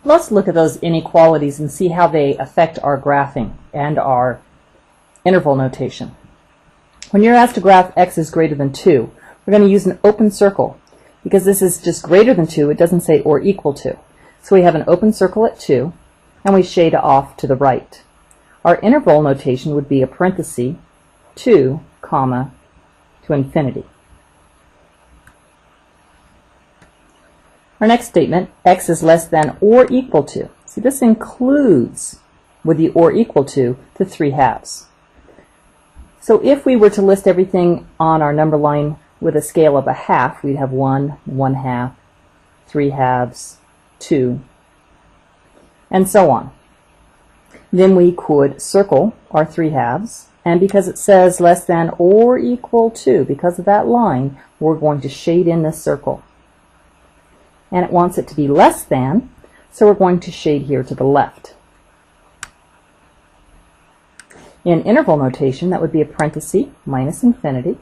Let's look at those inequalities and see how they affect our graphing and our interval notation. When you're asked to graph x is greater than 2, we're going to use an open circle. Because this is just greater than 2, it doesn't say or equal to. So we have an open circle at 2, and we shade off to the right. Our interval notation would be a parenthesis, 2, comma, to infinity. Our next statement, x is less than or equal to. See, this includes, with the or equal to, the 3/2. So if we were to list everything on our number line with a scale of a half, we'd have 1, 1/2, 3/2, 2, and so on. Then we could circle our 3/2, and because it says less than or equal to, because of that line, we're going to shade in this circle. And it wants it to be less than, so we're going to shade here to the left. In interval notation, that would be a parenthesis, minus infinity,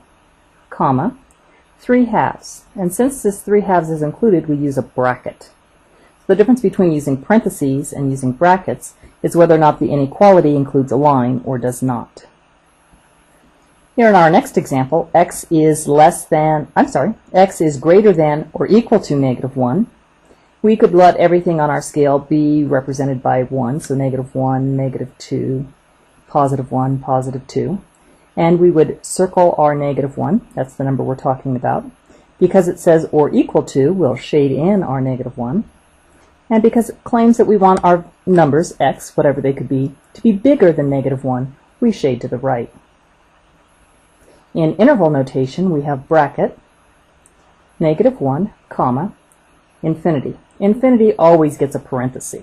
comma, 3/2. And since this 3/2 is included, we use a bracket. So the difference between using parentheses and using brackets is whether or not the inequality includes a line or does not. Here in our next example, x is greater than or equal to -1. We could let everything on our scale be represented by 1, so -1, -2, +1, +2. And we would circle our -1, that's the number we're talking about. Because it says or equal to, we'll shade in our -1. And because it claims that we want our numbers, x, whatever they could be, to be bigger than -1, we shade to the right. In interval notation, we have bracket, -1, comma, infinity. Infinity always gets a parenthesis.